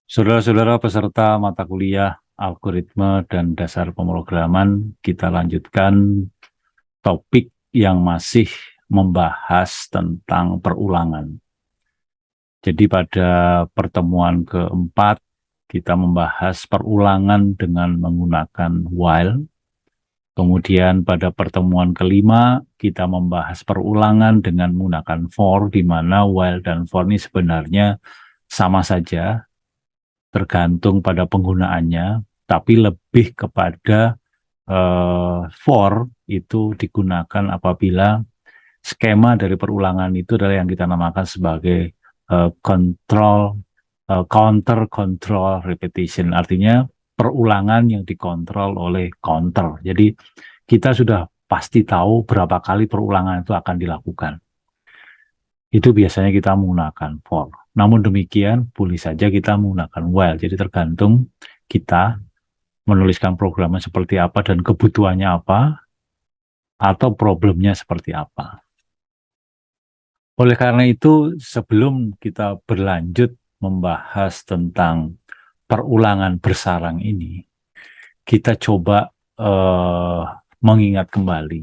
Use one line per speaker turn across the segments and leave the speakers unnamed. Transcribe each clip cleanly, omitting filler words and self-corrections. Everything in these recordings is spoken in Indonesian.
Saudara-saudara peserta mata kuliah algoritma dan dasar pemrograman, kita lanjutkan topik yang masih membahas tentang perulangan. Jadi pada pertemuan keempat, kita membahas perulangan dengan menggunakan while. Kemudian pada pertemuan kelima, kita membahas perulangan dengan menggunakan for, di mana while dan for ini sebenarnya sama saja, tergantung pada penggunaannya, tapi lebih kepada for itu digunakan apabila skema dari perulangan itu adalah yang kita namakan sebagai counter control repetition, artinya perulangan yang dikontrol oleh counter. Jadi kita sudah pasti tahu berapa kali perulangan itu akan dilakukan. Itu biasanya kita menggunakan for. Namun demikian, boleh saja kita menggunakan while. Jadi tergantung kita menuliskan programnya seperti apa dan kebutuhannya apa, atau problemnya seperti apa. Oleh karena itu, sebelum kita berlanjut membahas tentang perulangan bersarang ini, kita coba mengingat kembali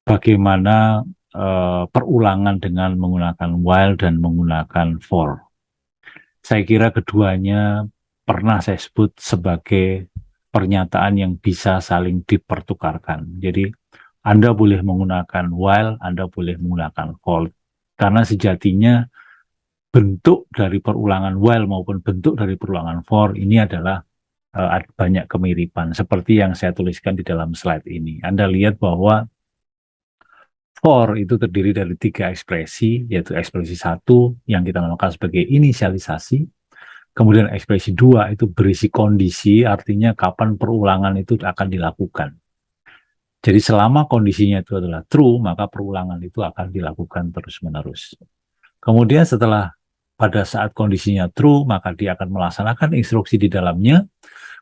bagaimana perulangan dengan menggunakan while dan menggunakan for. Saya kira keduanya pernah saya sebut sebagai pernyataan yang bisa saling dipertukarkan. Jadi Anda boleh menggunakan while, Anda boleh menggunakan for. Karena sejatinya bentuk dari perulangan while maupun bentuk dari perulangan for ini adalah banyak kemiripan. Seperti yang saya tuliskan di dalam slide ini. Anda lihat bahwa for itu terdiri dari 3 ekspresi, yaitu ekspresi 1 yang kita namakan sebagai inisialisasi. Kemudian ekspresi 2 itu berisi kondisi, artinya kapan perulangan itu akan dilakukan. Jadi selama kondisinya itu adalah true, maka perulangan itu akan dilakukan terus-menerus. Kemudian setelah pada saat kondisinya true, maka dia akan melaksanakan instruksi di dalamnya.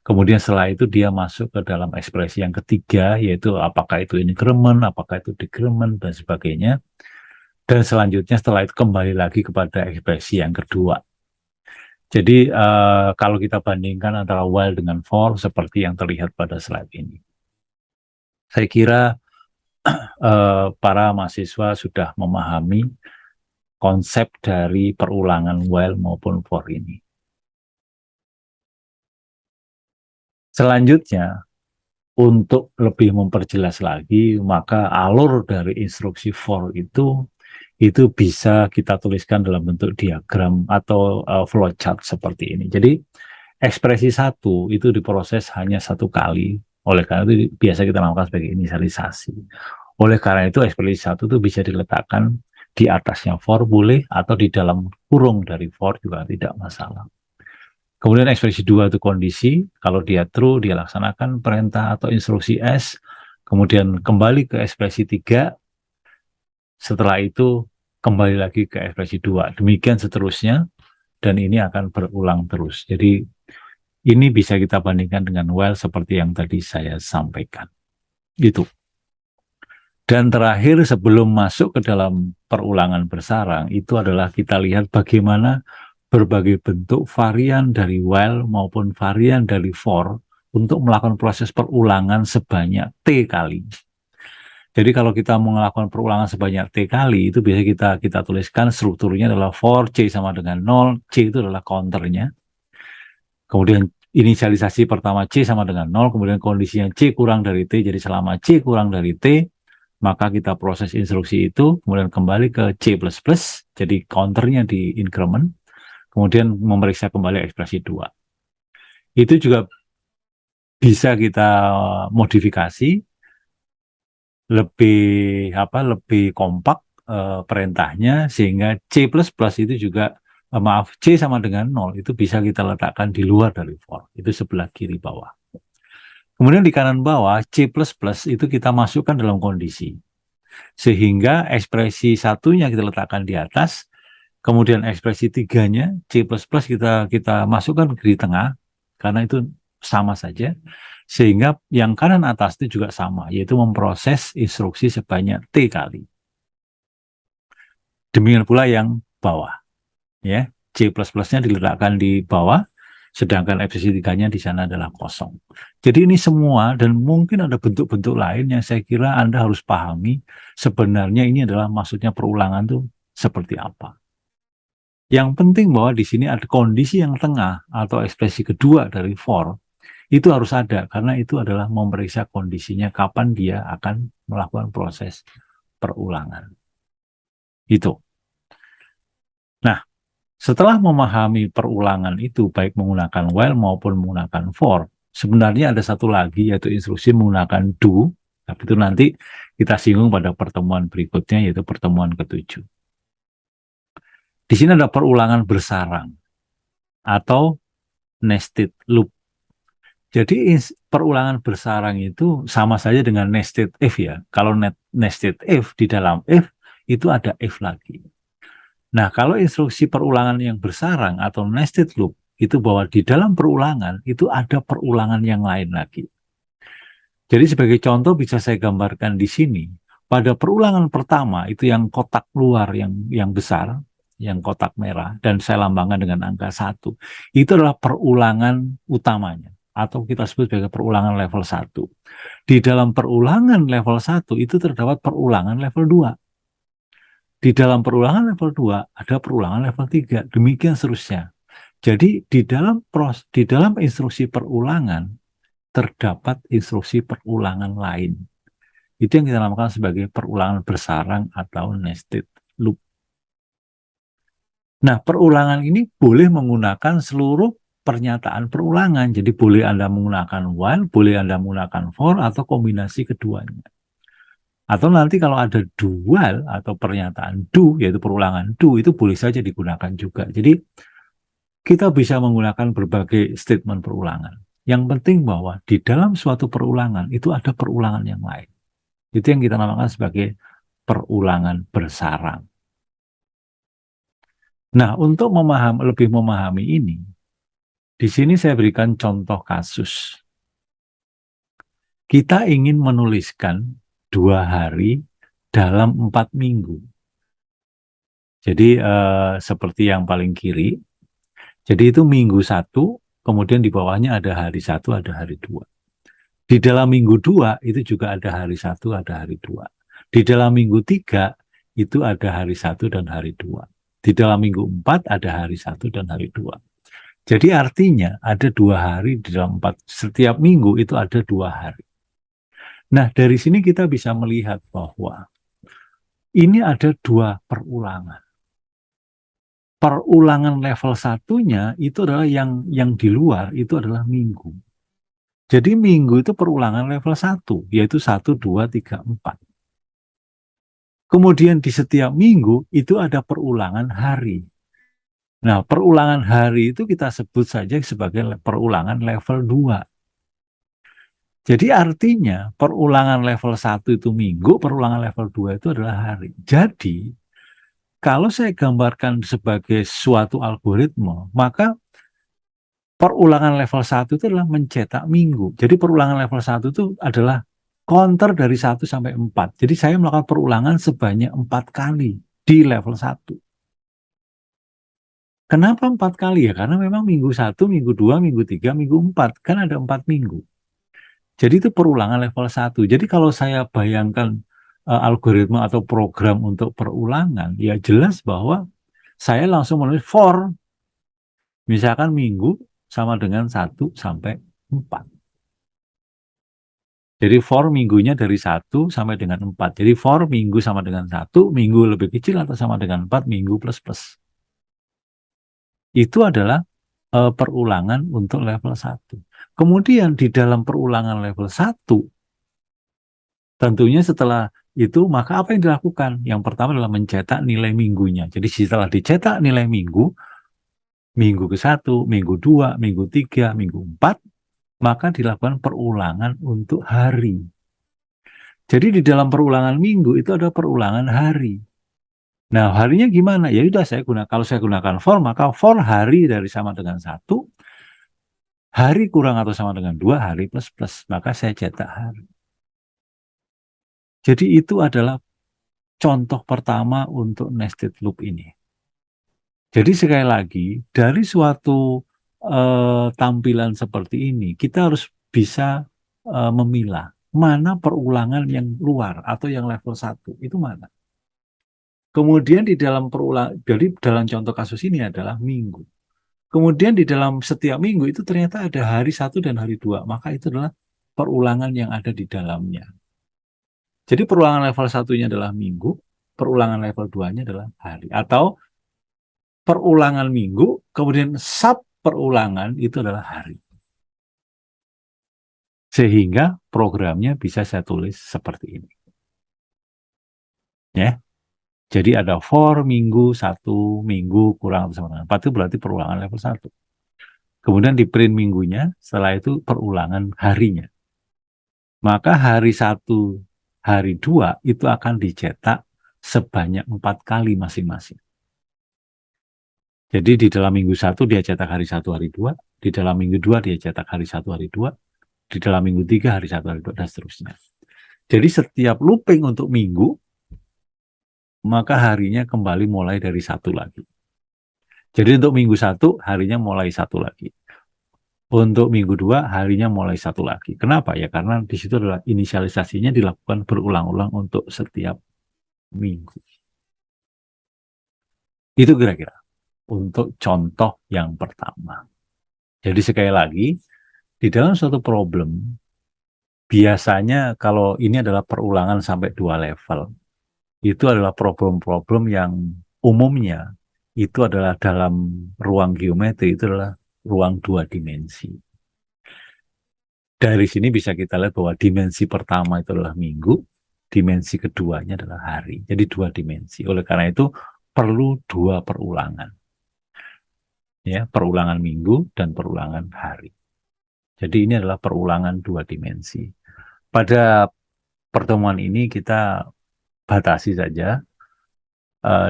Kemudian setelah itu dia masuk ke dalam ekspresi yang ketiga, yaitu apakah itu increment, apakah itu decrement, dan sebagainya. Dan selanjutnya setelah itu kembali lagi kepada ekspresi yang kedua. Jadi kalau kita bandingkan antara while dengan for seperti yang terlihat pada slide ini. Saya kira para mahasiswa sudah memahami konsep dari perulangan while maupun for ini. Selanjutnya, untuk lebih memperjelas lagi, maka alur dari instruksi for itu bisa kita tuliskan dalam bentuk diagram atau flowchart seperti ini. Jadi ekspresi 1 itu diproses hanya 1 kali. Oleh karena itu biasa kita lakukan sebagai inisialisasi. Oleh karena itu ekspresi 1 itu bisa diletakkan di atasnya for boleh atau di dalam kurung dari for juga tidak masalah. Kemudian ekspresi 2 itu kondisi, kalau dia true dia laksanakan perintah atau instruksi S. Kemudian kembali ke ekspresi 3, setelah itu kembali lagi ke ekspresi 2. Demikian seterusnya, dan ini akan berulang terus. Jadi ini bisa kita bandingkan dengan while seperti yang tadi saya sampaikan. Itu. Dan terakhir sebelum masuk ke dalam perulangan bersarang, itu adalah kita lihat bagaimana berbagai bentuk varian dari while maupun varian dari for untuk melakukan proses perulangan sebanyak T kali. Jadi kalau kita mau melakukan perulangan sebanyak T kali, itu biasa kita tuliskan strukturnya adalah for C sama dengan 0, C itu adalah counternya. Kemudian inisialisasi pertama C sama dengan 0, kemudian kondisinya C kurang dari T, jadi selama C kurang dari T, maka kita proses instruksi itu, kemudian kembali ke C++, jadi counternya di increment, kemudian memeriksa kembali ekspresi 2. Itu juga bisa kita modifikasi lebih kompak perintahnya, sehingga C++ itu juga C sama dengan 0 itu bisa kita letakkan di luar dari for, itu sebelah kiri bawah. Kemudian di kanan bawah C++ itu kita masukkan dalam kondisi, sehingga ekspresi 1-nya kita letakkan di atas, kemudian ekspresi 3-nya C++ kita masukkan di tengah, karena itu sama saja, sehingga yang kanan atas itu juga sama, yaitu memproses instruksi sebanyak T kali. Demikian pula yang bawah, ya. C++ +nya diletakkan di bawah, sedangkan fcc 3-nya di sana adalah kosong. Jadi ini semua, dan mungkin ada bentuk-bentuk lain yang saya kira Anda harus pahami sebenarnya ini adalah maksudnya perulangan itu seperti apa. Yang penting bahwa di sini ada kondisi yang tengah atau ekspresi kedua dari for, itu harus ada, karena itu adalah memeriksa kondisinya kapan dia akan melakukan proses perulangan. Itu. Nah, setelah memahami perulangan itu, baik menggunakan while maupun menggunakan for, sebenarnya ada satu lagi, yaitu instruksi menggunakan do, tapi itu nanti kita singgung pada pertemuan berikutnya, yaitu pertemuan ke-7. Di sini ada perulangan bersarang atau nested loop. Jadi perulangan bersarang itu sama saja dengan nested if ya. Kalau nested if, di dalam if itu ada if lagi. Nah, kalau instruksi perulangan yang bersarang atau nested loop, itu bahwa di dalam perulangan itu ada perulangan yang lain lagi. Jadi sebagai contoh bisa saya gambarkan di sini. Pada perulangan pertama itu yang kotak luar yang besar, yang kotak merah, dan saya lambangkan dengan angka 1. Itu adalah perulangan utamanya, atau kita sebut sebagai perulangan level 1. Di dalam perulangan level 1 itu terdapat perulangan level 2. Di dalam perulangan level 2 ada perulangan level 3, demikian seterusnya. Jadi di dalam instruksi perulangan terdapat instruksi perulangan lain. Itu yang kita namakan sebagai perulangan bersarang atau nested loop. Nah, perulangan ini boleh menggunakan seluruh pernyataan perulangan. Jadi boleh Anda menggunakan while, boleh Anda menggunakan for, atau kombinasi keduanya. Atau nanti kalau ada dual atau pernyataan do, yaitu perulangan do, itu boleh saja digunakan juga. Jadi kita bisa menggunakan berbagai statement perulangan. Yang penting bahwa di dalam suatu perulangan itu ada perulangan yang lain. Itu yang kita namakan sebagai perulangan bersarang. Nah, untuk lebih memahami ini, di sini saya berikan contoh kasus. Kita ingin menuliskan 2 hari dalam 4 minggu. Jadi seperti yang paling kiri, jadi itu minggu 1, kemudian di bawahnya ada hari 1, ada hari 2. Di dalam minggu 2 itu juga ada hari 1, ada hari 2. Di dalam minggu 3 itu ada hari 1 dan hari 2. Di dalam minggu 4 ada hari 1 dan hari 2. Jadi artinya ada 2 hari di dalam 4. Setiap minggu itu ada 2 hari. Nah, dari sini kita bisa melihat bahwa ini ada 2 perulangan. Perulangan level 1-nya itu adalah yang di luar, itu adalah minggu. Jadi minggu itu perulangan level 1, yaitu 1, 2, 3, 4. Kemudian di setiap minggu itu ada perulangan hari. Nah, perulangan hari itu kita sebut saja sebagai perulangan level 2. Jadi artinya perulangan level 1 itu minggu, perulangan level 2 itu adalah hari. Jadi kalau saya gambarkan sebagai suatu algoritma, maka perulangan level 1 itu adalah mencetak minggu. Jadi perulangan level 1 itu adalah counter dari 1 sampai 4. Jadi saya melakukan perulangan sebanyak 4 kali di level 1. Kenapa 4 kali ya? Karena memang minggu 1, minggu 2, minggu 3, minggu 4. Kan ada 4 minggu. Jadi itu perulangan level 1. Jadi kalau saya bayangkan algoritma atau program untuk perulangan, ya jelas bahwa saya langsung menulis for. Misalkan minggu sama dengan 1 sampai 4. Jadi for minggunya dari 1 sampai dengan 4. Jadi for minggu sama dengan 1, minggu lebih kecil atau sama dengan 4, minggu plus plus. Itu adalah perulangan untuk level 1. Kemudian di dalam perulangan level 1, tentunya setelah itu maka apa yang dilakukan? Yang pertama adalah mencetak nilai minggunya. Jadi setelah dicetak nilai minggu, minggu ke-1, minggu 2, minggu 3, minggu 4, maka dilakukan perulangan untuk hari. Jadi di dalam perulangan minggu itu ada perulangan hari. Nah, harinya gimana? Ya sudah kalau saya gunakan for, maka for hari dari sama dengan 1, hari kurang atau sama dengan 2, hari plus plus, maka saya cetak hari. Jadi itu adalah contoh pertama untuk nested loop ini. Jadi sekali lagi, dari suatu tampilan seperti ini, kita harus bisa memilah mana perulangan yang luar atau yang level 1, itu mana. Kemudian di dalam jadi dalam contoh kasus ini adalah minggu. Kemudian di dalam setiap minggu itu ternyata ada hari 1 dan hari 2, maka itu adalah perulangan yang ada di dalamnya. Jadi perulangan level 1-nya adalah minggu, perulangan level 2-nya adalah hari. Atau perulangan minggu, kemudian sub perulangan itu adalah hari. Sehingga programnya bisa saya tulis seperti ini. Ya. Jadi ada for minggu 1, minggu kurang atau sama dengan 4 itu berarti perulangan level 1. Kemudian di print minggunya, setelah itu perulangan harinya. Maka hari 1, hari 2 itu akan dicetak sebanyak 4 kali masing-masing. Jadi di dalam minggu 1 dia cetak hari 1, hari 2, di dalam minggu 2 dia cetak hari 1, hari 2, di dalam minggu 3 hari 1, hari 2, dan seterusnya. Jadi setiap looping untuk minggu, maka harinya kembali mulai dari 1 lagi. Jadi untuk minggu 1 harinya mulai 1 lagi. Untuk minggu 2 harinya mulai 1 lagi. Kenapa? Ya karena di situ adalah inisialisasinya dilakukan berulang-ulang untuk setiap minggu. Itu kira-kira untuk contoh yang pertama. Jadi sekali lagi, di dalam suatu problem, biasanya kalau ini adalah perulangan sampai 2 level, itu adalah problem-problem yang umumnya itu adalah dalam ruang geometri, itu adalah ruang 2 dimensi. Dari sini bisa kita lihat bahwa dimensi pertama itu adalah minggu, dimensi keduanya adalah hari. Jadi 2 dimensi. Oleh karena itu perlu 2 perulangan. Ya, perulangan minggu dan perulangan hari. Jadi ini adalah perulangan 2 dimensi. Pada pertemuan ini kita batasi saja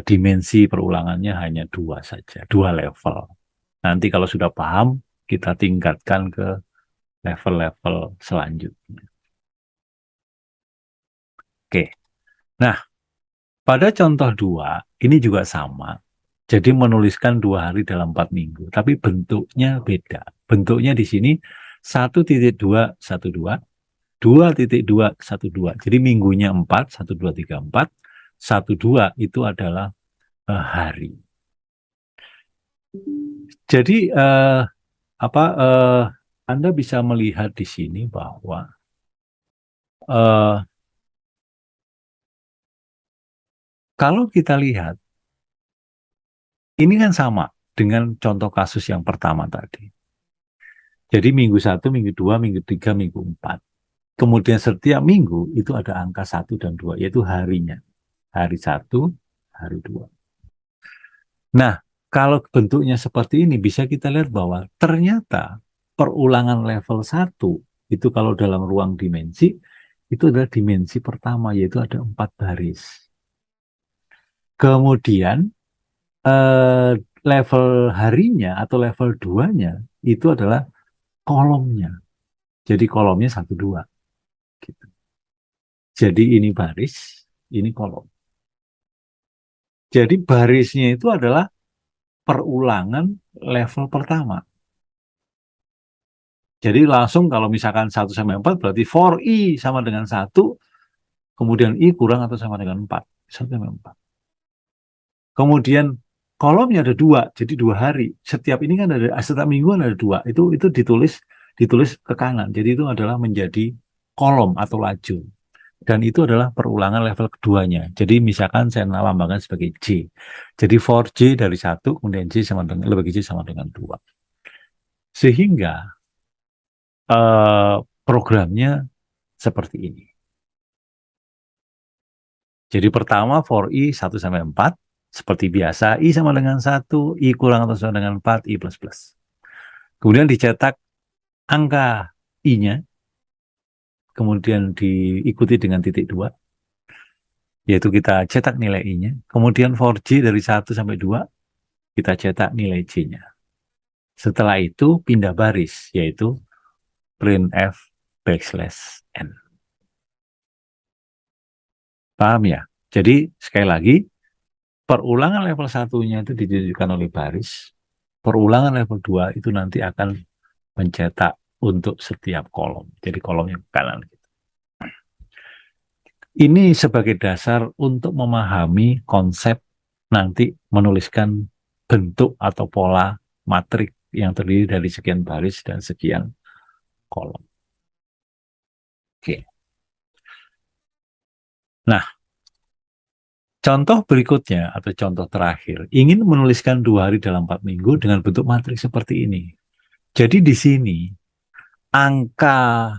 dimensi perulangannya hanya 2 saja, 2 level. Nanti kalau sudah paham, kita tingkatkan ke level-level selanjutnya. Oke. Nah, pada contoh 2, ini juga sama. Jadi menuliskan 2 hari dalam 4 minggu, tapi bentuknya beda. Bentuknya di sini 1.212, 2.212. Jadi minggunya 4, 1, 2, 3, 4. 1, 2 itu adalah hari. Jadi Anda bisa melihat di sini bahwa kalau kita lihat, ini kan sama dengan contoh kasus yang pertama tadi. Jadi minggu 1, minggu 2, minggu 3, minggu 4. Kemudian setiap minggu itu ada angka 1 dan 2, yaitu harinya. Hari 1, hari 2. Nah, kalau bentuknya seperti ini, bisa kita lihat bahwa ternyata perulangan level 1, itu kalau dalam ruang dimensi, itu adalah dimensi pertama, yaitu ada 4 baris. Kemudian, level harinya atau level 2-nya, itu adalah kolomnya. Jadi kolomnya 1, 2. Gitu. Jadi ini baris, ini kolom. Jadi barisnya itu adalah perulangan level pertama. Jadi langsung kalau misalkan 1 sampai 4 berarti for I sama dengan 1, kemudian I kurang atau sama dengan 4. 1 sampai 4. Kemudian kolomnya ada 2, jadi 2 hari. Setiap ini kan setiap minggu ada 2. Itu ditulis ke kanan. Jadi itu adalah menjadi kolom atau lajur. Dan itu adalah perulangan level keduanya. Jadi misalkan saya lambangkan sebagai J. Jadi for J dari 1, kemudian J sama dengan, lebih J sama dengan 2. Sehingga programnya seperti ini. Jadi pertama for I 1 sampai 4. Seperti biasa, I sama dengan 1, I kurang atau sama dengan 4, I plus plus. Kemudian dicetak angka I-nya, kemudian diikuti dengan titik 2. Yaitu kita cetak nilai I-nya. Kemudian for J dari 1 sampai 2, kita cetak nilai J-nya. Setelah itu pindah baris, yaitu printf \n. Paham ya? Jadi sekali lagi, Perulangan level satunya itu ditunjukkan oleh baris. Perulangan level 2 itu nanti akan mencetak untuk setiap kolom. Jadi kolomnya ke kanan. Ini sebagai dasar untuk memahami konsep nanti menuliskan bentuk atau pola matrik yang terdiri dari sekian baris dan sekian kolom. Oke. Nah, contoh berikutnya atau contoh terakhir, ingin menuliskan 2 hari dalam 4 minggu dengan bentuk matrik seperti ini. Jadi di sini angka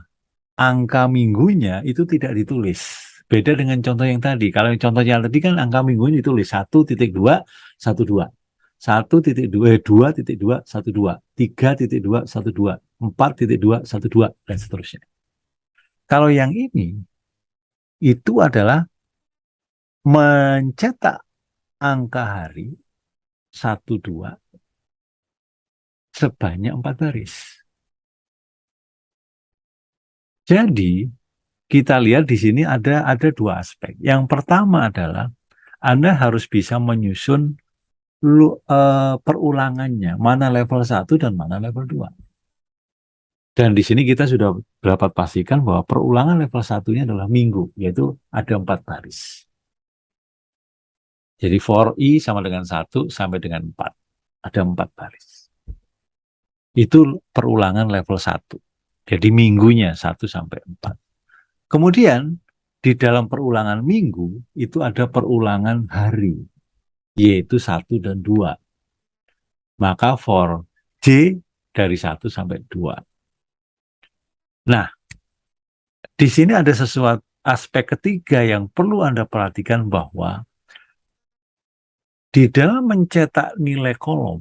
angka minggunya itu tidak ditulis. Beda dengan contoh yang tadi. Kalau yang contoh yang tadi kan angka minggunya ditulis 1.2, 12. 1.2, 2.2, 12. 3.2, 12. 4.2, 12. Dan seterusnya. Kalau yang ini, itu adalah mencetak angka hari 1, 2 sebanyak 4 baris. Jadi, kita lihat di sini ada 2 aspek. Yang pertama adalah Anda harus bisa menyusun perulangannya, mana level 1 dan mana level 2. Dan di sini kita sudah dapat pastikan bahwa perulangan level 1-nya adalah minggu, yaitu ada 4 baris. Jadi for I sama dengan 1 sampai dengan 4. Ada 4 baris. Itu perulangan level 1. Jadi minggunya 1 sampai 4. Kemudian di dalam perulangan minggu itu ada perulangan hari, yaitu 1 dan 2. Maka for J dari 1 sampai 2. Nah, di sini ada sesuatu aspek ketiga yang perlu Anda perhatikan, bahwa di dalam mencetak nilai kolom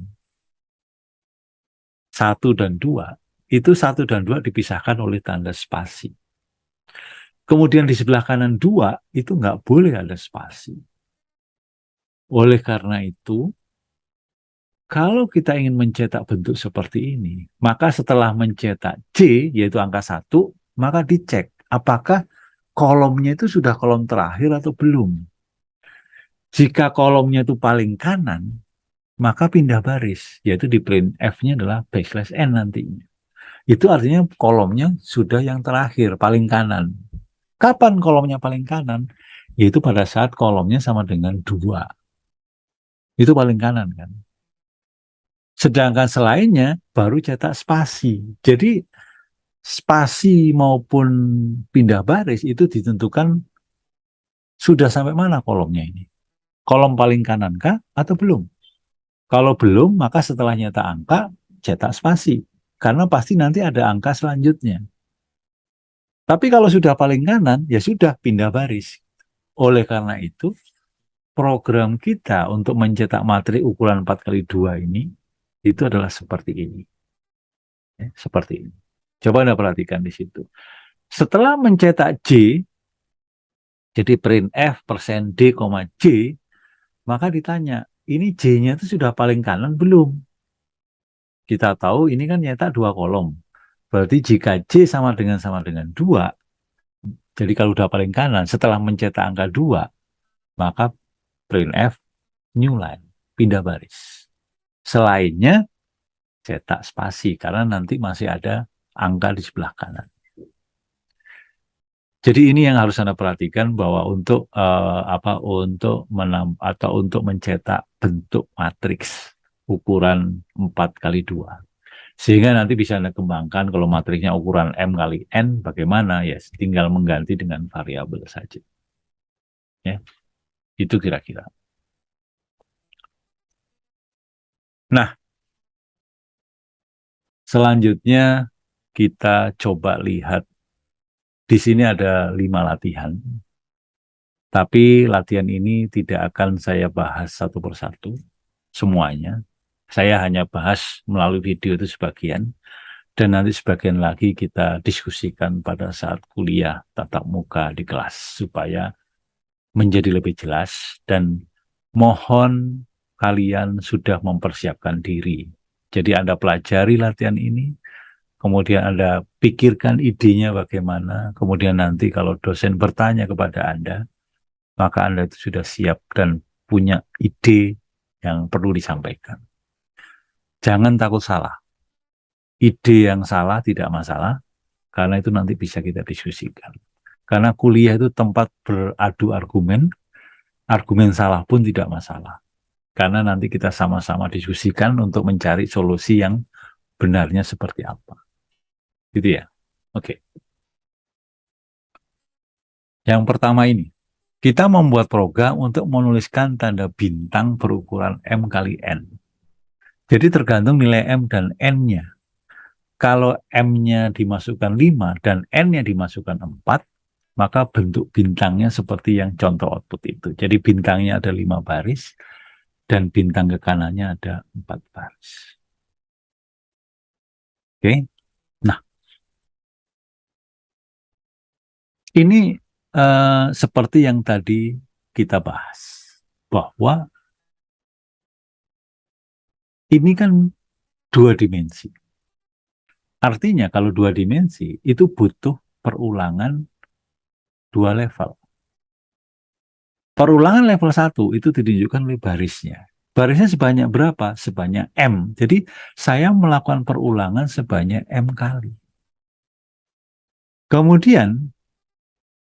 1 dan 2, itu 1 dan 2 dipisahkan oleh tanda spasi. Kemudian di sebelah kanan 2 itu nggak boleh ada spasi. Oleh karena itu, kalau kita ingin mencetak bentuk seperti ini, maka setelah mencetak J, yaitu angka 1, maka dicek apakah kolomnya itu sudah kolom terakhir atau belum. Jika kolomnya itu paling kanan, maka pindah baris, yaitu di print F-nya adalah \n nantinya. Itu artinya kolomnya sudah yang terakhir, paling kanan. Kapan kolomnya paling kanan? Yaitu pada saat kolomnya sama dengan 2. Itu paling kanan kan. Sedangkan selainnya baru cetak spasi. Jadi spasi maupun pindah baris itu ditentukan sudah sampai mana kolomnya ini. Kolom paling kanan kah atau belum? Kalau belum, maka setelah nyata angka, cetak spasi. Karena pasti nanti ada angka selanjutnya. Tapi kalau sudah paling kanan, ya sudah pindah baris. Oleh karena itu, program kita untuk mencetak matrik ukuran 4x2 ini, itu adalah seperti ini. Ya, seperti ini. Coba Anda perhatikan di situ. Setelah mencetak J, jadi print F persen D, J, maka ditanya, ini J-nya itu sudah paling kanan belum? Kita tahu ini kan nyetak 2 kolom. Berarti jika J sama dengan 2, jadi kalau udah paling kanan, setelah mencetak angka 2, maka print F new line, pindah baris. Selainnya, cetak spasi, karena nanti masih ada angka di sebelah kanan. Jadi ini yang harus Anda perhatikan, bahwa untuk untuk mencetak bentuk matriks ukuran 4x2. Sehingga nanti bisa Anda kembangkan kalau matriksnya ukuran M kali N, bagaimana ya, tinggal mengganti dengan variabel saja. Ya, itu kira-kira. Nah, selanjutnya kita coba lihat. Di sini ada 5 latihan. Tapi latihan ini tidak akan saya bahas satu persatu semuanya. Saya hanya bahas melalui video itu sebagian. Dan nanti sebagian lagi kita diskusikan pada saat kuliah tatap muka di kelas, supaya menjadi lebih jelas, dan mohon kalian sudah mempersiapkan diri. Jadi Anda pelajari latihan ini, kemudian Anda pikirkan idenya bagaimana, kemudian nanti kalau dosen bertanya kepada Anda, maka Anda itu sudah siap dan punya ide yang perlu disampaikan. Jangan takut salah. Ide yang salah tidak masalah, karena itu nanti bisa kita diskusikan. Karena kuliah itu tempat beradu argumen, argumen salah pun tidak masalah. Karena nanti kita sama-sama diskusikan untuk mencari solusi yang benarnya seperti apa. Gitu ya. Oke. Yang pertama ini, kita membuat program untuk menuliskan tanda bintang berukuran M kali N. Jadi tergantung nilai M dan N-nya. Kalau M-nya dimasukkan 5 dan N-nya dimasukkan 4, maka bentuk bintangnya seperti yang contoh output itu. Jadi bintangnya ada 5 baris dan bintang ke kanannya ada 4 baris. Oke. Nah, ini seperti yang tadi kita bahas, bahwa ini kan 2 dimensi. Artinya kalau 2 dimensi itu butuh perulangan 2 level. Perulangan level 1 itu ditunjukkan oleh barisnya. Barisnya sebanyak berapa? Sebanyak M. Jadi saya melakukan perulangan sebanyak M kali. Kemudian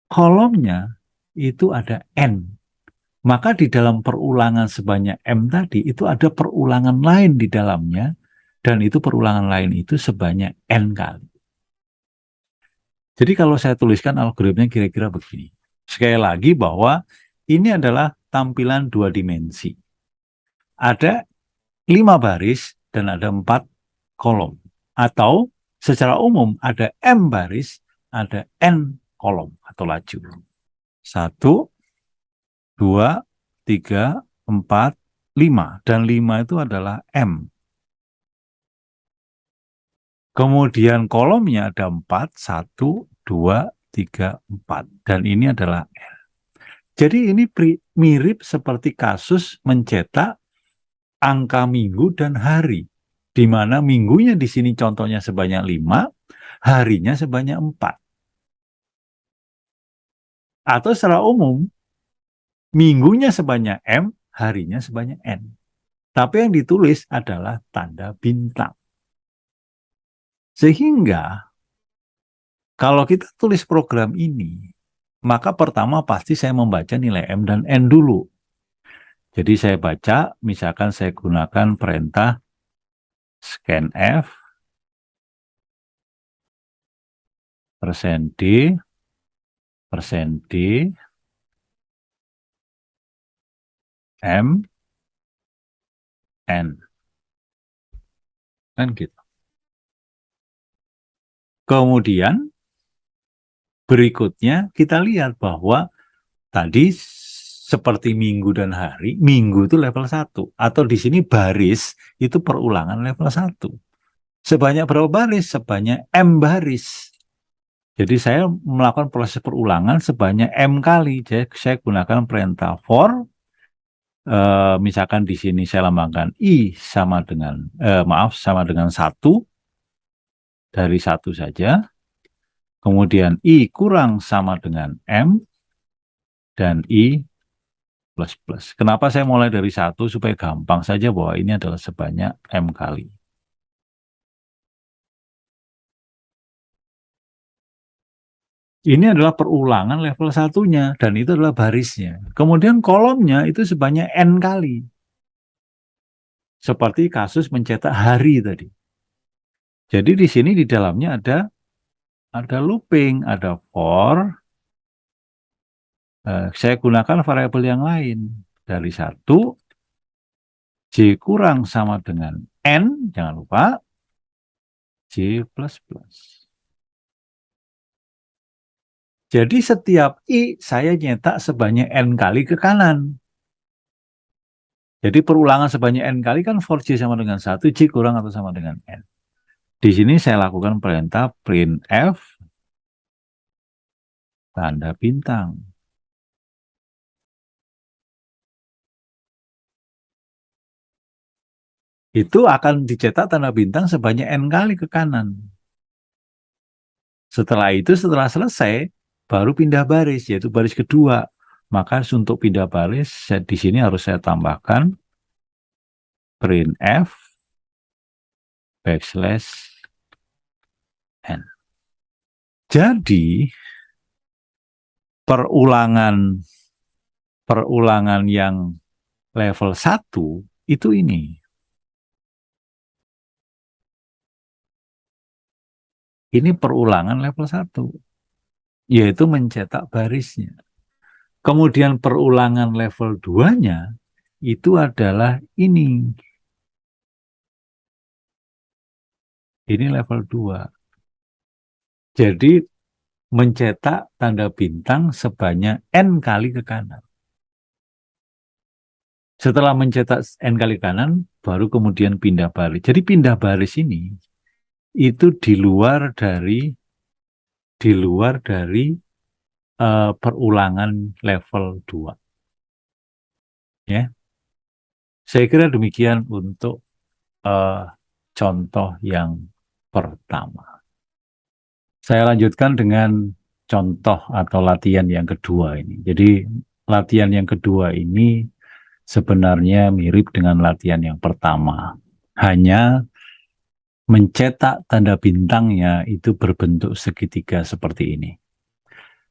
kolomnya itu ada N. Maka di dalam perulangan sebanyak M tadi itu ada perulangan lain di dalamnya, dan itu perulangan lain itu sebanyak N kali. Jadi kalau saya tuliskan algoritmnya kira-kira begini. Sekali lagi bahwa ini adalah tampilan 2 dimensi. Ada 5 baris dan ada 4 kolom. Atau secara umum ada M baris, ada N kolom atau laju. 1, 2, 3, 4, 5. Dan 5 itu adalah M. Kemudian kolomnya ada 4, 1, 2, 3, 4. Dan ini adalah N. Jadi ini mirip seperti kasus mencetak angka minggu dan hari. Di mana minggunya di sini contohnya sebanyak 5, harinya sebanyak 4. Atau secara umum, minggunya sebanyak M, harinya sebanyak N. Tapi yang ditulis adalah tanda bintang. Sehingga kalau kita tulis program ini, maka pertama pasti saya membaca nilai M dan N dulu. Jadi saya baca, misalkan saya gunakan perintah scanf %d %d M N. Kan gitu. Kemudian berikutnya kita lihat bahwa tadi seperti minggu dan hari, minggu itu level 1. Atau di sini baris itu perulangan level 1. Sebanyak berapa baris? Sebanyak M baris. Jadi saya melakukan proses perulangan sebanyak M kali. Jadi saya gunakan perintah for. Misalkan di sini saya lambangkan I sama dengan, sama dengan 1. Dari 1 saja. Kemudian I kurang sama dengan M. Dan I plus plus. Kenapa saya mulai dari 1? Supaya gampang saja bahwa ini adalah sebanyak M kali. Ini adalah perulangan level 1-nya, dan itu adalah barisnya. Kemudian kolomnya itu sebanyak N kali. Seperti kasus mencetak hari tadi. Jadi di sini di dalamnya ada looping, ada for. Saya gunakan variabel yang lain. Dari 1, J kurang sama dengan N, jangan lupa, J plus plus. Jadi setiap I saya nyetak sebanyak N kali ke kanan. Jadi perulangan sebanyak N kali kan for J sama dengan 1, J kurang atau sama dengan N. Di sini saya lakukan perintah printf tanda bintang. Itu akan dicetak tanda bintang sebanyak N kali ke kanan. Setelah itu, setelah selesai, baru pindah baris, yaitu baris kedua. Maka untuk pindah baris, di sini harus saya tambahkan printf backslash n. Jadi perulangan yang level 1 itu ini. Ini perulangan level 1, yaitu mencetak barisnya. Kemudian perulangan level 2-nya itu adalah ini. Ini level 2. Jadi mencetak tanda bintang sebanyak N kali ke kanan. Setelah mencetak N kali kanan, baru kemudian pindah baris. Jadi pindah baris ini itu di luar dari perulangan level 2. Ya. Saya kira demikian untuk contoh yang pertama. Saya lanjutkan dengan contoh atau latihan yang kedua ini. Jadi latihan yang kedua ini sebenarnya mirip dengan latihan yang pertama. Hanya mencetak tanda bintangnya itu berbentuk segitiga seperti ini.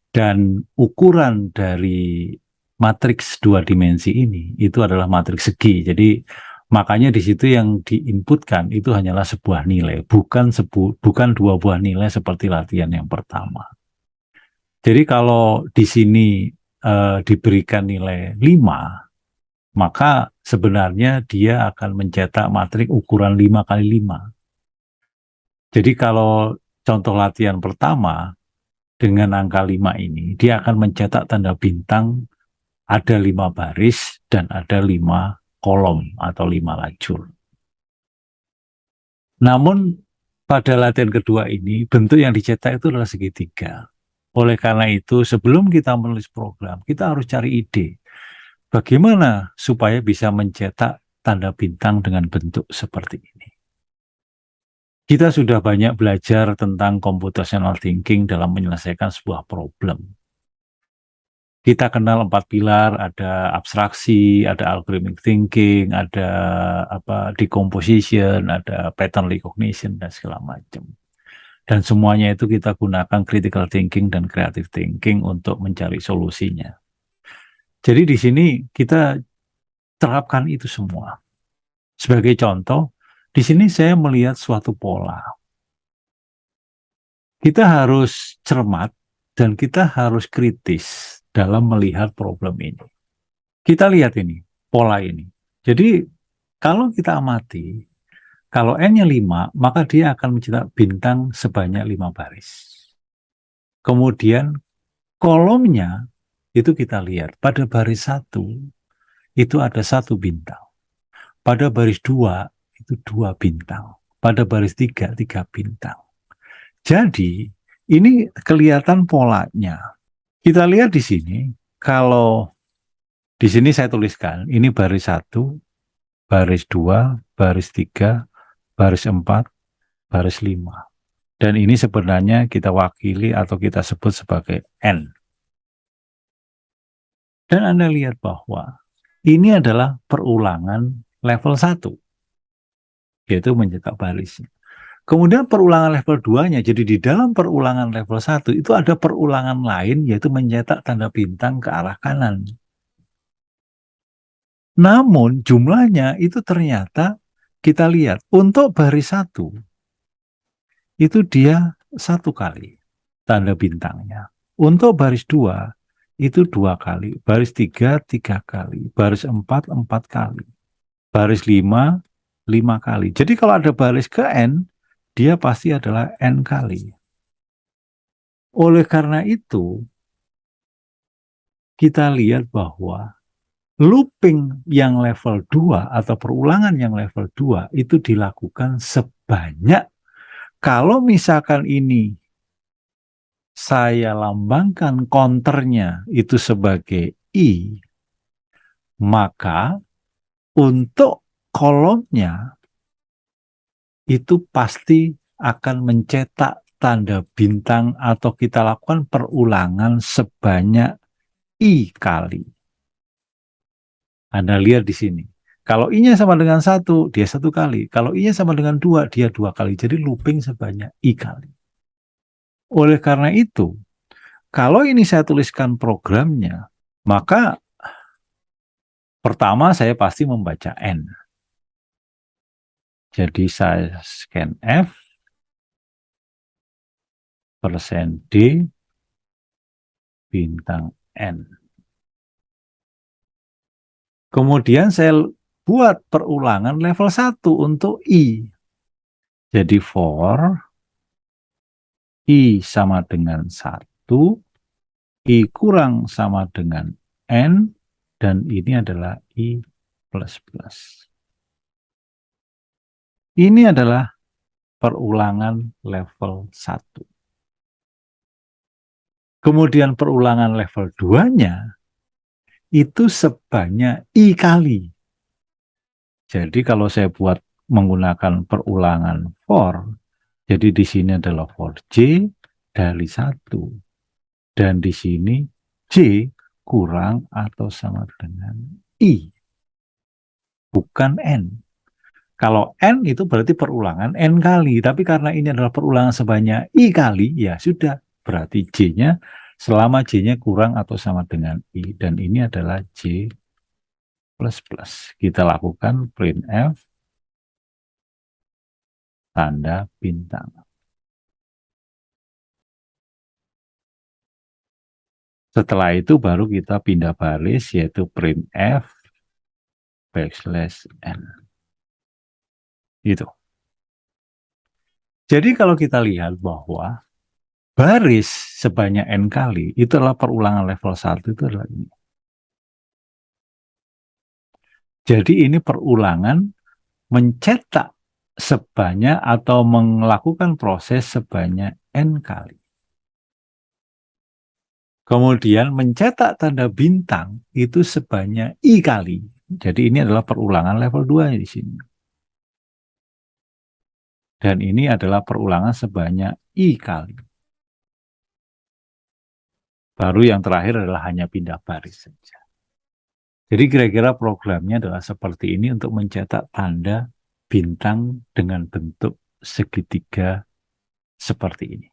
Dan ukuran dari matriks 2 dimensi ini itu adalah matriks segi. Jadi makanya di situ yang diinputkan itu hanyalah sebuah nilai, bukan 2 buah nilai seperti latihan yang pertama. Jadi kalau di sini diberikan nilai 5, maka sebenarnya dia akan mencetak matriks ukuran 5 kali 5. Jadi kalau contoh latihan pertama dengan angka 5 ini, dia akan mencetak tanda bintang ada 5 baris dan ada 5 kolom atau 5 lajur. Namun pada latihan kedua ini, bentuk yang dicetak itu adalah segitiga. Oleh karena itu, sebelum kita menulis program, kita harus cari ide. Bagaimana supaya bisa mencetak tanda bintang dengan bentuk seperti ini. Kita sudah banyak belajar tentang computational thinking dalam menyelesaikan sebuah problem. Kita kenal 4 pilar, ada abstraksi, ada algorithmic thinking, ada decomposition, ada pattern recognition, dan segala macam. Dan semuanya itu kita gunakan critical thinking dan creative thinking untuk mencari solusinya. Jadi di sini kita terapkan itu semua. Sebagai contoh, di sini saya melihat suatu pola. Kita harus cermat dan kita harus kritis dalam melihat problem ini. Kita lihat ini, pola ini. Jadi kalau kita amati, kalau N-nya 5, maka dia akan mencetak bintang sebanyak 5 baris. Kemudian kolomnya itu kita lihat, pada baris 1 itu ada 1 bintang. Pada baris 2 itu 2 bintang. Pada baris 3, 3 bintang. Jadi ini kelihatan polanya. Kita lihat di sini, kalau di sini saya tuliskan, ini baris 1, baris 2, baris 3, baris 4, baris 5. Dan ini sebenarnya kita wakili atau kita sebut sebagai N. Dan Anda lihat bahwa ini adalah perulangan level 1, yaitu mencetak barisnya. Kemudian perulangan level 2-nya, jadi di dalam perulangan level 1 itu ada perulangan lain, yaitu mencetak tanda bintang ke arah kanan. Namun jumlahnya itu ternyata kita lihat untuk baris 1 itu dia 1 kali tanda bintangnya. Untuk baris 2 itu 2 kali, baris 3 3 kali, baris 4 4 kali, baris 5 5 kali. Jadi kalau ada baris ke N, dia pasti adalah N kali. Oleh karena itu, kita lihat bahwa looping yang level 2 atau perulangan yang level 2 itu dilakukan sebanyak, kalau misalkan ini saya lambangkan counternya itu sebagai I, maka untuk kolomnya itu pasti akan mencetak tanda bintang atau kita lakukan perulangan sebanyak I kali. Anda lihat di sini. Kalau I-nya sama dengan 1, dia 1 kali. Kalau I-nya sama dengan 2, dia 2 kali. Jadi looping sebanyak I kali. Oleh karena itu, kalau ini saya tuliskan programnya, maka pertama saya pasti membaca N. Jadi saya scan F, persen D, bintang N. Kemudian saya buat perulangan level 1 untuk I. Jadi for I sama dengan 1, I kurang sama dengan N, dan ini adalah I plus plus. Ini adalah perulangan level 1. Kemudian perulangan level 2-nya itu sebanyak I kali. Jadi kalau saya buat menggunakan perulangan for, jadi di sini adalah for J dari 1. Dan di sini J kurang atau sama dengan I, bukan N. Kalau N itu berarti perulangan N kali, tapi karena ini adalah perulangan sebanyak I kali, ya sudah, berarti J-nya selama J-nya kurang atau sama dengan I, dan ini adalah J plus plus. Kita lakukan printf tanda bintang. Setelah itu baru kita pindah baris, yaitu printf backslash n. Gitu. Jadi kalau kita lihat bahwa baris sebanyak n kali itu adalah perulangan level 1, itu adalah ini. Jadi ini perulangan mencetak sebanyak atau melakukan proses sebanyak n kali. Kemudian mencetak tanda bintang itu sebanyak I kali. Jadi ini adalah perulangan level 2 di sini. Dan ini adalah perulangan sebanyak I kali. Baru yang terakhir adalah hanya pindah baris saja. Jadi kira-kira programnya adalah seperti ini untuk mencetak tanda bintang dengan bentuk segitiga seperti ini.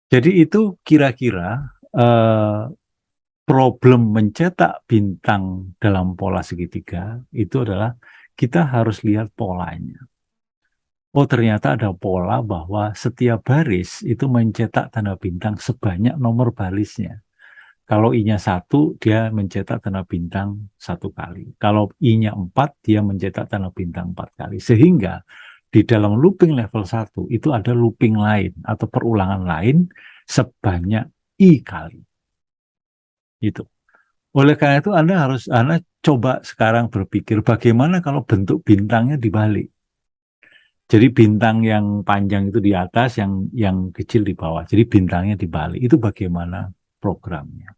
Jadi itu kira-kira problem mencetak bintang dalam pola segitiga itu adalah kita harus lihat polanya. Oh, ternyata ada pola bahwa setiap baris itu mencetak tanda bintang sebanyak nomor barisnya. Kalau I-nya 1, dia mencetak tanda bintang 1 kali. Kalau I-nya 4, dia mencetak tanda bintang 4 kali. Sehingga di dalam looping level 1 itu ada looping lain atau perulangan lain sebanyak I kali. Itu. Oleh karena itu Anda coba sekarang berpikir bagaimana kalau bentuk bintangnya dibalik. Jadi bintang yang panjang itu di atas, yang kecil di bawah. Jadi bintangnya dibalik. Itu bagaimana programnya.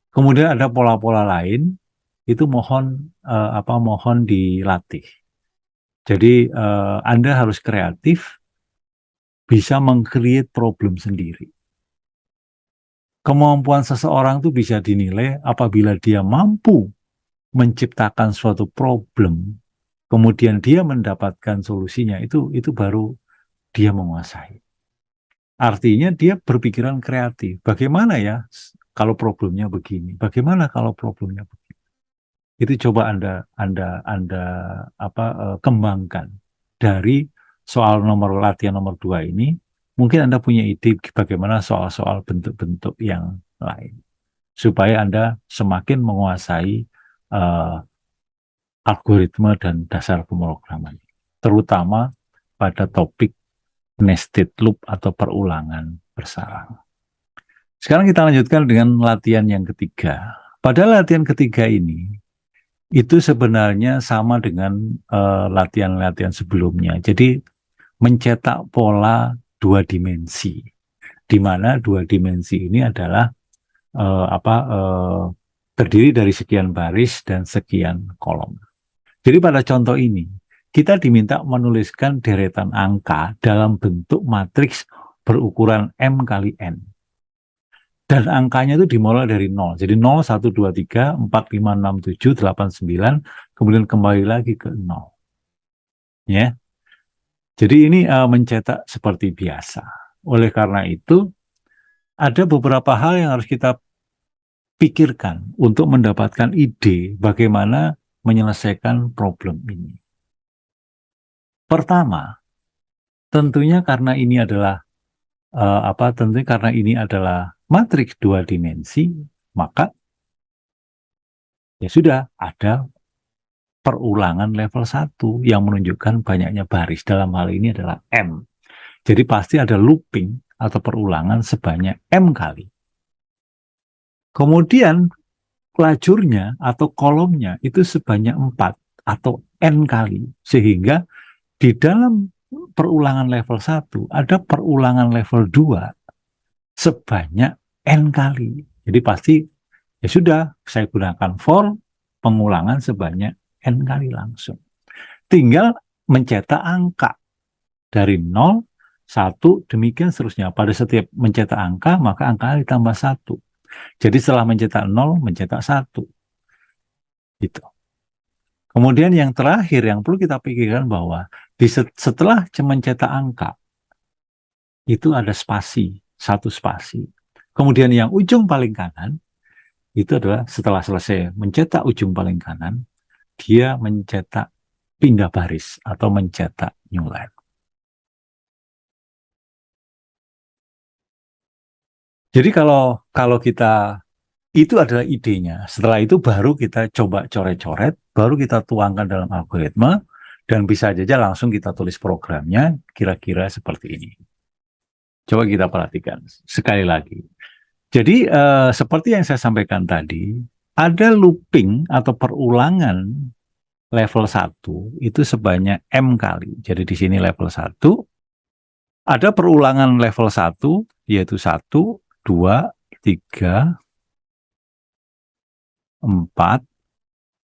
Kemudian ada pola-pola lain, itu mohon dilatih. Jadi Anda harus kreatif, bisa meng-create problem sendiri. Kemampuan seseorang itu bisa dinilai apabila dia mampu menciptakan suatu problem, kemudian dia mendapatkan solusinya, itu baru dia menguasai. Artinya dia berpikiran kreatif. Bagaimana ya kalau problemnya begini? Bagaimana kalau problemnya begini? Itu coba Anda kembangkan dari soal latihan nomor 2 ini. Mungkin Anda punya ide bagaimana soal-soal bentuk-bentuk yang lain supaya Anda semakin menguasai uh, algoritma dan dasar pemrograman, terutama pada topik nested loop atau perulangan bersarang. Sekarang kita lanjutkan dengan latihan yang ketiga. Pada latihan ketiga ini, itu sebenarnya sama dengan latihan-latihan sebelumnya. Jadi mencetak pola 2 dimensi, di mana 2 dimensi ini adalah terdiri dari sekian baris dan sekian kolom. Jadi pada contoh ini, kita diminta menuliskan deretan angka dalam bentuk matriks berukuran M kali N. Dan angkanya itu dimulai dari 0. Jadi 0, 1, 2, 3, 4, 5, 6, 7, 8, 9, kemudian kembali lagi ke 0. Ya. Jadi ini mencetak seperti biasa. Oleh karena itu, ada beberapa hal yang harus kita pikirkan untuk mendapatkan ide bagaimana menyelesaikan problem ini. Pertama, tentunya karena ini adalah tentunya karena ini adalah matriks dua dimensi, maka ya sudah ada perulangan level 1 yang menunjukkan banyaknya baris. Dalam hal ini adalah M. Jadi pasti ada looping atau perulangan sebanyak M kali. Kemudian lajurnya atau kolomnya itu sebanyak 4 atau N kali. Sehingga di dalam perulangan level 1 ada perulangan level 2 sebanyak N kali. Jadi pasti ya sudah, saya gunakan for pengulangan sebanyak N kali langsung. Tinggal mencetak angka dari 0, 1, demikian seterusnya. Pada setiap mencetak angka, maka angka ditambah 1. Jadi setelah mencetak 0, mencetak 1. Gitu. Kemudian yang terakhir yang perlu kita pikirkan bahwa setelah mencetak angka, itu ada spasi, satu spasi. Kemudian yang ujung paling kanan, itu adalah setelah selesai mencetak ujung paling kanan, dia mencetak pindah baris atau mencetak new line. Jadi kalau kita itu adalah idenya. Setelah itu baru kita coba coret-coret, baru kita tuangkan dalam algoritma, dan bisa saja langsung kita tulis programnya kira-kira seperti ini. Coba kita perhatikan sekali lagi. Jadi seperti yang saya sampaikan tadi, ada looping atau perulangan level 1 itu sebanyak M kali. Jadi di sini level 1, ada perulangan level 1 yaitu 1, 2, 3, 4,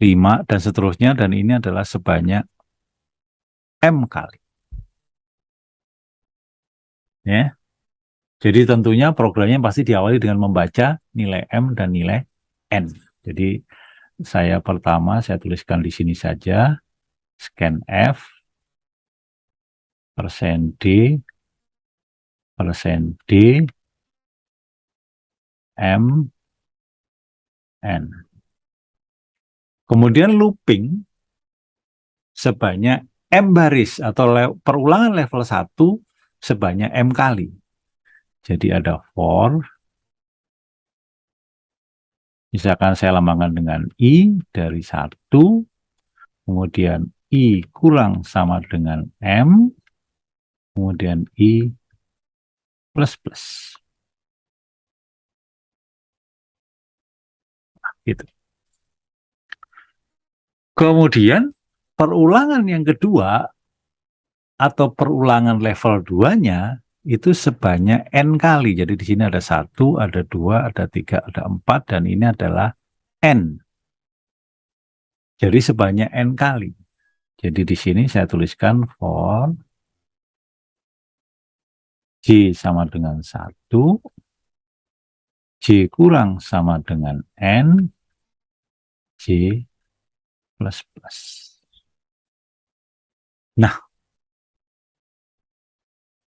5, dan seterusnya, dan ini adalah sebanyak M kali. Ya. Jadi tentunya programnya pasti diawali dengan membaca nilai M dan nilai N. Jadi saya tuliskan di sini saja, scan F, persen D, M, N. Kemudian looping sebanyak M baris atau perulangan level 1 sebanyak M kali. Jadi ada for, misalkan saya lambangkan dengan I dari 1, kemudian I kurang sama dengan M, kemudian I plus plus. Gitu. Kemudian perulangan yang kedua atau perulangan level 2-nya itu sebanyak N kali. Jadi di sini ada 1, ada 2, ada 3, ada 4, dan ini adalah N. Jadi sebanyak N kali. Jadi di sini saya tuliskan for J sama dengan 1, J kurang sama dengan N, J plus plus. Nah,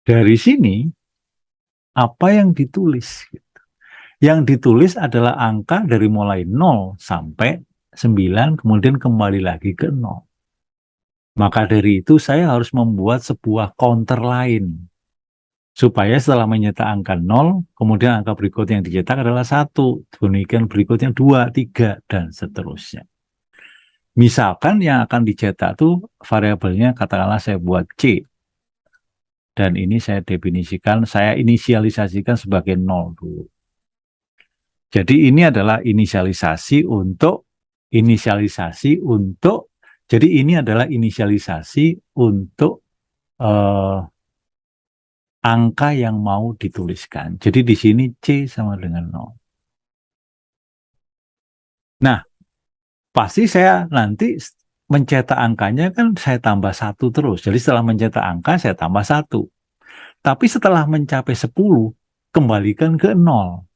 dari sini apa yang ditulis? Yang ditulis adalah angka dari mulai 0 sampai 9, kemudian kembali lagi ke 0. Maka dari itu saya harus membuat sebuah counter lain. Supaya setelah menyetak angka 0, kemudian angka berikutnya yang dicetak adalah 1. Demikian berikutnya 2, 3, dan seterusnya. Misalkan yang akan dicetak itu variabelnya katakanlah saya buat C. Dan ini saya definisikan, saya inisialisasikan sebagai 0 dulu. Jadi ini adalah inisialisasi untuk jadi ini adalah inisialisasi untuk angka yang mau dituliskan. Jadi di sini C sama dengan 0. Nah, pasti saya nanti mencetak angkanya kan saya tambah 1 terus. Jadi setelah mencetak angka saya tambah 1. Tapi setelah mencapai 10, kembalikan ke 0.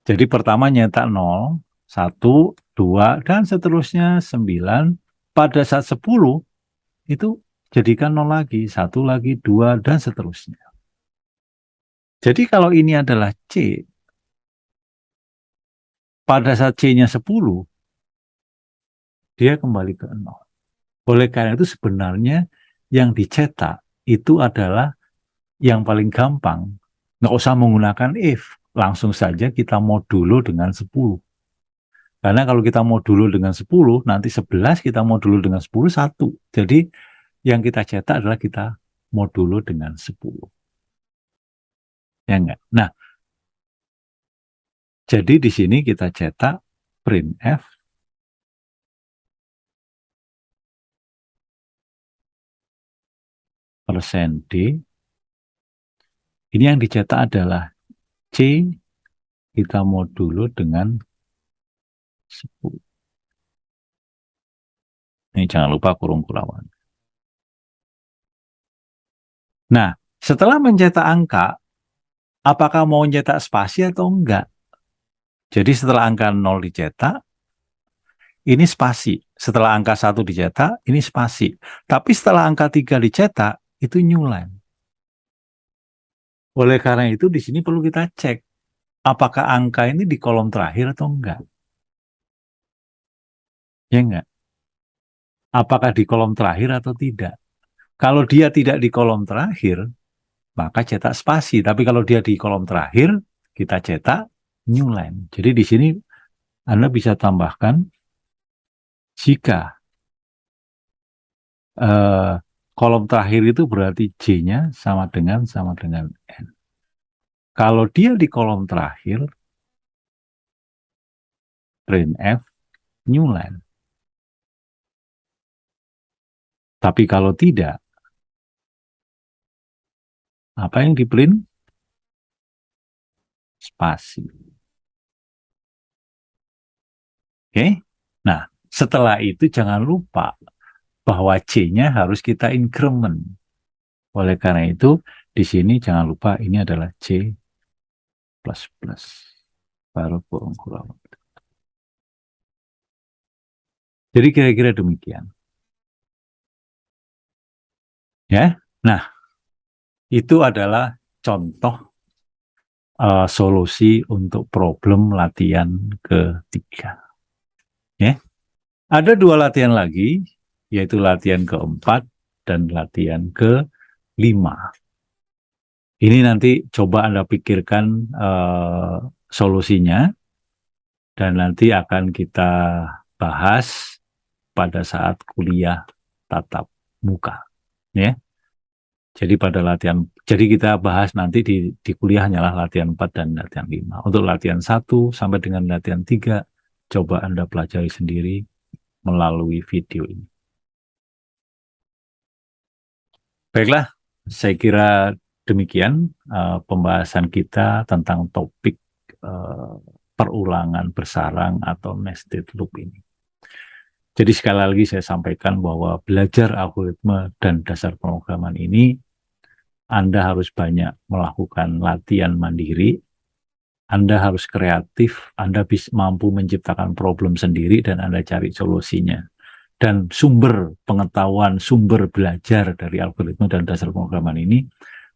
Jadi pertama nyetak 0, 1, 2, dan seterusnya 9. Pada saat 10, itu jadikan 0 lagi, 1 lagi, 2, dan seterusnya. Jadi kalau ini adalah C, pada saat C-nya 10, dia kembali ke 0. Oleh karena itu sebenarnya yang dicetak itu adalah yang paling gampang. Nggak usah menggunakan if, langsung saja kita modulo dengan 10. Karena kalau kita modulo dengan 10, nanti 11 kita modulo dengan 10, 1. Jadi yang kita cetak adalah kita modulo dengan 10. Ya enggak? Nah, jadi di sini kita cetak printf %D. Ini yang dicetak adalah C, kita modulo dengan 10. Ini jangan lupa kurung kurawan. Nah, setelah mencetak angka, apakah mau mencetak spasi atau enggak? Jadi setelah angka 0 dicetak, ini spasi. Setelah angka 1 dicetak, ini spasi. Tapi setelah angka 3 dicetak, itu new line. Oleh karena itu, di sini perlu kita cek, apakah angka ini di kolom terakhir atau enggak. Ya enggak? Apakah di kolom terakhir atau tidak. Kalau dia tidak di kolom terakhir, maka cetak spasi. Tapi kalau dia di kolom terakhir, kita cetak new line. Jadi di sini Anda bisa tambahkan jika kolom terakhir itu berarti J-nya sama dengan N. Kalau dia di kolom terakhir, printf new line. Tapi kalau tidak, apa yang di print? Spasi. Oke? Nah, setelah itu jangan lupa bahwa C-nya harus kita increment. Oleh karena itu, di sini jangan lupa ini adalah C++. Baru kurung kurang. Jadi kira-kira demikian. Ya. Nah, itu adalah contoh solusi untuk problem latihan ketiga. Ya. Ada 2 latihan lagi, yaitu latihan keempat dan latihan kelima. Ini nanti coba Anda pikirkan solusinya, dan nanti akan kita bahas pada saat kuliah tatap muka. Ya. Jadi pada latihan, jadi kita bahas nanti di kuliah hanyalah latihan 4 dan latihan 5. Untuk latihan 1 sampai dengan latihan 3, coba Anda pelajari sendiri melalui video ini. Baiklah, saya kira demikian pembahasan kita tentang topik perulangan bersarang atau nested loop ini. Jadi sekali lagi saya sampaikan bahwa belajar algoritma dan dasar pemrograman ini Anda harus banyak melakukan latihan mandiri, Anda harus kreatif, Anda bisa mampu menciptakan problem sendiri dan Anda cari solusinya. Dan sumber pengetahuan, sumber belajar dari algoritma dan dasar pemrograman ini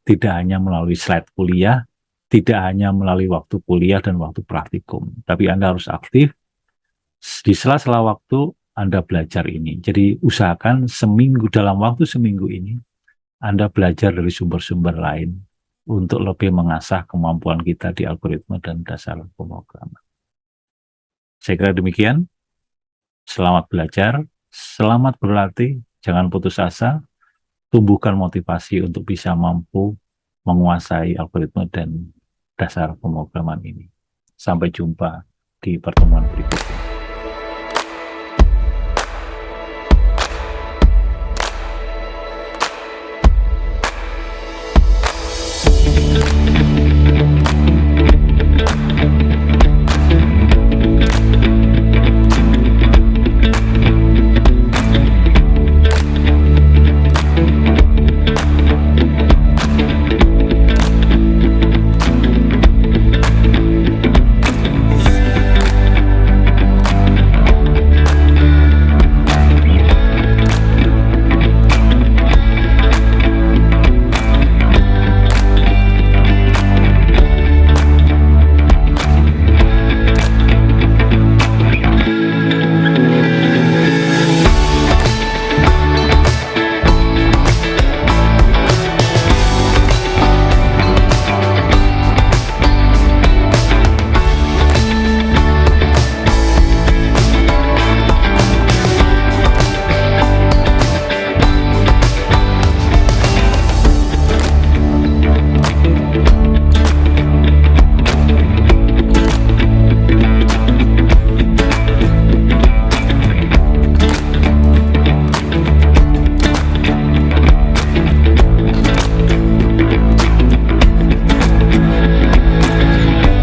tidak hanya melalui slide kuliah, tidak hanya melalui waktu kuliah dan waktu praktikum, tapi Anda harus aktif di sela-sela waktu Anda belajar ini. Jadi usahakan dalam waktu seminggu ini Anda belajar dari sumber-sumber lain untuk lebih mengasah kemampuan kita di algoritma dan dasar pemrograman. Saya kira demikian. Selamat belajar, selamat berlatih, jangan putus asa, tumbuhkan motivasi untuk bisa mampu menguasai algoritma dan dasar pemrograman ini. Sampai jumpa di pertemuan berikutnya.